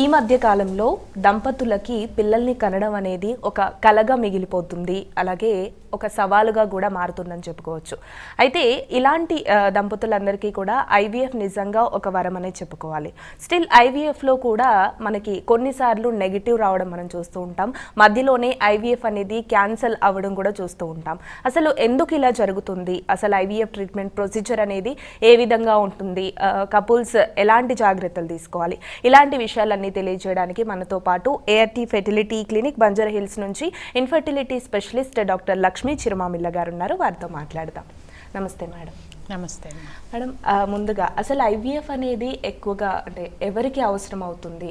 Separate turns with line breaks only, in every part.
ఈ మధ్య కాలంలో దంపతులకి పిల్లల్ని కనడం అనేది ఒక కలగా మిగిలిపోతుంది, అలాగే ఒక సవాలుగా కూడా మారుతుందని చెప్పుకోవచ్చు. అయితే ఇలాంటి దంపతులందరికీ కూడా ఐవీఎఫ్ నిజంగా ఒక వరం అనే చెప్పుకోవాలి. స్టిల్ ఐవీఎఫ్లో కూడా మనకి కొన్నిసార్లు నెగిటివ్ రావడం మనం చూస్తూ ఉంటాం, మధ్యలోనే ఐవీఎఫ్ అనేది క్యాన్సిల్ అవ్వడం కూడా చూస్తూ ఉంటాం. అసలు ఎందుకు ఇలా జరుగుతుంది, అసలు ఐవీఎఫ్ ట్రీట్మెంట్ ప్రొసీజర్ అనేది ఏ విధంగా ఉంటుంది, కపుల్స్ ఎలాంటి జాగ్రత్తలు తీసుకోవాలి, ఇలాంటి విషయాలన్నీ తెలియజేయడానికి మనతో పాటు ART fertility clinic Banjara Hills నుంచి infertility specialist doctor Lakshmi Chirumamilla garu ఉన్నారు. వారితో మాట్లాడదాం. నమస్తే మేడం.
నమస్తే
మేడం, ముందుగా అసలు ఐవీఎఫ్ అనేది ఎక్కువగా అంటే ఎవరికి అవసరం అవుతుంది,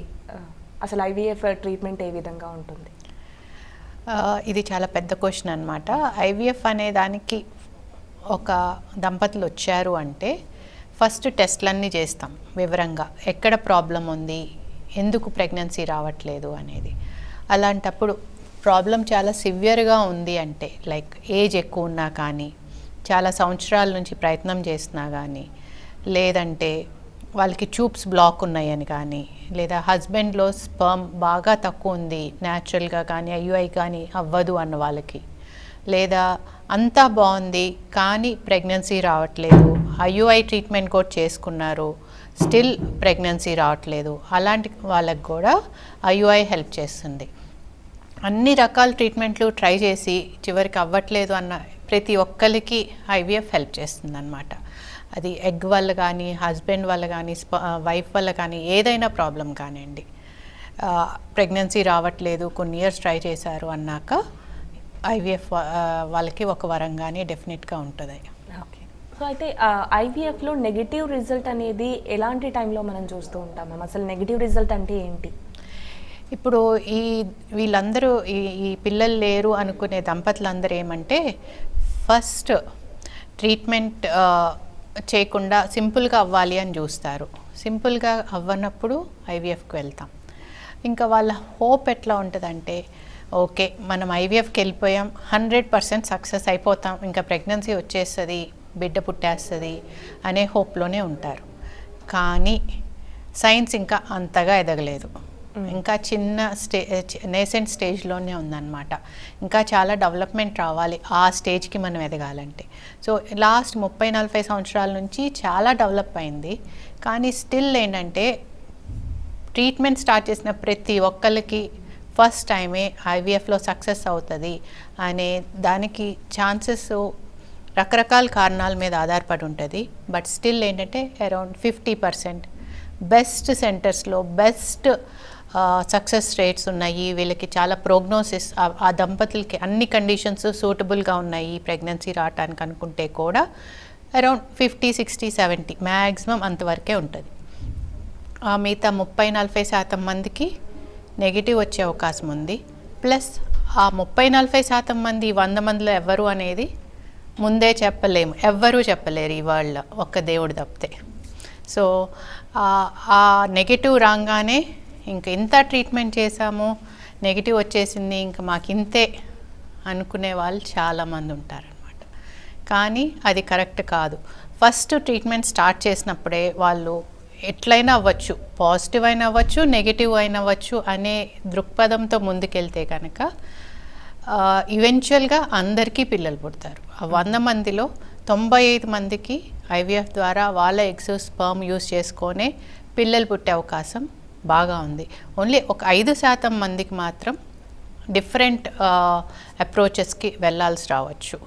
అసలు ఐవీఎఫ్ ట్రీట్మెంట్ ఏ విధంగా ఉంటుంది?
ఇది చాలా పెద్ద క్వశ్చన్ అనమాట. ఐవీఎఫ్ అనే దానికి ఒక దంపతులు వచ్చారు అంటే ఫస్ట్ టెస్ట్లన్నీ చేస్తాం వివరంగా, ఎక్కడ ప్రాబ్లం ఉంది, ఎందుకు ప్రెగ్నెన్సీ రావట్లేదు అనేది. అలాంటప్పుడు ప్రాబ్లం చాలా సివియర్గా ఉంది అంటే, లైక్ ఏజ్ ఎక్కువ ఉన్నా కానీ, చాలా సంవత్సరాల నుంచి ప్రయత్నం చేసినా కానీ, లేదంటే వాళ్ళకి ట్యూబ్స్ బ్లాక్ ఉన్నాయని కానీ, లేదా హస్బెండ్లో స్పర్మ్ బాగా తక్కువ ఉంది న్యాచురల్గా కానీ ఐయుఐ కానీ అవ్వదు అన్న వాళ్ళకి, లేదా అంతా బాగుంది కానీ ప్రెగ్నెన్సీ రావట్లేదు, ఐయుఐ ట్రీట్మెంట్ కూడా చేసుకున్నారు స్టిల్ ప్రెగ్నెన్సీ రావట్లేదు, అలాంటి వాళ్ళకి కూడా ఐయుఐ హెల్ప్ చేస్తుంది. అన్ని రకాల ట్రీట్మెంట్లు ట్రై చేసి చివరికి అవ్వట్లేదు అన్న ప్రతి ఒక్కరికి ఐవీఎఫ్ హెల్ప్ చేస్తుంది అన్నమాట. అది ఎగ్ వల్ల కానీ, హస్బెండ్ వల్ల కానీ, వైఫ్ వల్ల కానీ, ఏదైనా ప్రాబ్లం కానివ్వండి, ప్రెగ్నెన్సీ రావట్లేదు కొన్ని ఇయర్స్ ట్రై చేశారు అన్నాక ఐవీఎఫ్ వాళ్ళకి ఒక వరంగానే డెఫినెట్గా ఉంటుంది.
ఓకే, సో అయితే ఐవీఎఫ్లో నెగిటివ్ రిజల్ట్ అనేది ఎలాంటి టైంలో మనం చూస్తూ ఉంటాం మ్యామ్? అసలు నెగిటివ్ రిజల్ట్ అంటే ఏంటి?
ఇప్పుడు వీళ్ళందరూ ఈ పిల్లలు లేరు అనుకునే దంపతులందరూ ఏమంటే, ఫస్ట్ ట్రీట్మెంట్ చేయకుండా సింపుల్గా అవ్వాలి అని చూస్తారు. సింపుల్గా అవ్వనప్పుడు ఐవీఎఫ్కి వెళ్తాం. ఇంకా వాళ్ళ హోప్ ఎట్లా ఉంటుందంటే, ఓకే మనం ఐవీఎఫ్కి వెళ్ళిపోయాం, 100% సక్సెస్ అయిపోతాం, ఇంకా ప్రెగ్నెన్సీ వచ్చేస్తుంది, బిడ్డ పుట్టేస్తుంది అనే హోప్లోనే ఉంటారు. కానీ సైన్స్ ఇంకా అంతగా ఎదగలేదు, ఇంకా చిన్న నేసెంట్ స్టేజ్లోనే ఉందన్నమాట. ఇంకా చాలా డెవలప్మెంట్ రావాలి ఆ స్టేజ్కి మనం ఎదగాలంటే. సో లాస్ట్ 30-40 సంవత్సరాల నుంచి చాలా డెవలప్ అయింది, కానీ స్టిల్ ఏంటంటే ట్రీట్మెంట్ స్టార్ట్ చేసిన ప్రతి ఒక్కరికి ఫస్ట్ టైమే ఐవీఎఫ్లో సక్సెస్ అవుతుంది అనే దానికి ఛాన్సెస్ రకరకాల కారణాల మీద ఆధారపడి ఉంటుంది. బట్ స్టిల్ ఏంటంటే అరౌండ్ 50% బెస్ట్ సెంటర్స్లో బెస్ట్ సక్సెస్ రేట్స్ ఉన్నాయి. వీళ్ళకి చాలా ప్రోగ్నోసిస్, ఆ దంపతులకి అన్ని కండిషన్స్ సూటబుల్గా ఉన్నాయి ప్రెగ్నెన్సీ రావటానికి అనుకుంటే కూడా అరౌండ్ 50, 60, 70 మ్యాక్సిమం అంతవరకే ఉంటుంది. ఆ మిగతా 30-40% మందికి నెగిటివ్ వచ్చే అవకాశం ఉంది. ప్లస్ ఆ 30-40% మంది 100 మందిలో ఎవరు అనేది ముందే చెప్పలేము, ఎవ్వరూ చెప్పలేరు ఈ వరల్డ్లో, ఒక్క దేవుడు తప్పితే. సో ఆ నెగిటివ్ రాగానే ఇంక ఇంత ట్రీట్మెంట్ చేశాము, నెగిటివ్ వచ్చేసింది, ఇంకా మాకు ఇంతే అనుకునే వాళ్ళు చాలామంది ఉంటారనమాట. కానీ అది కరెక్ట్ కాదు. ఫస్ట్ ట్రీట్మెంట్ స్టార్ట్ చేసినప్పుడే వాళ్ళు ఎట్లయినా అవ్వచ్చు, పాజిటివ్ అయినా అవ్వచ్చు, నెగిటివ్ అయినా అవ్వచ్చు అనే దృక్పథంతో ముందుకెళ్తే కనుక ఈవెన్చువల్గా అందరికీ పిల్లలు పుడతారు. ఆ 100 మందిలో 95 మందికి ఐవీఎఫ్ ద్వారా వాళ్ళ ఎగ్స్ స్పర్మ్ యూస్ చేసుకొనే పిల్లలు పుట్టే అవకాశం బాగా ఉంది. ఓన్లీ ఒక 5% మందికి మాత్రం డిఫరెంట్ అప్రోచెస్కి వెళ్ళాల్సి రావచ్చు.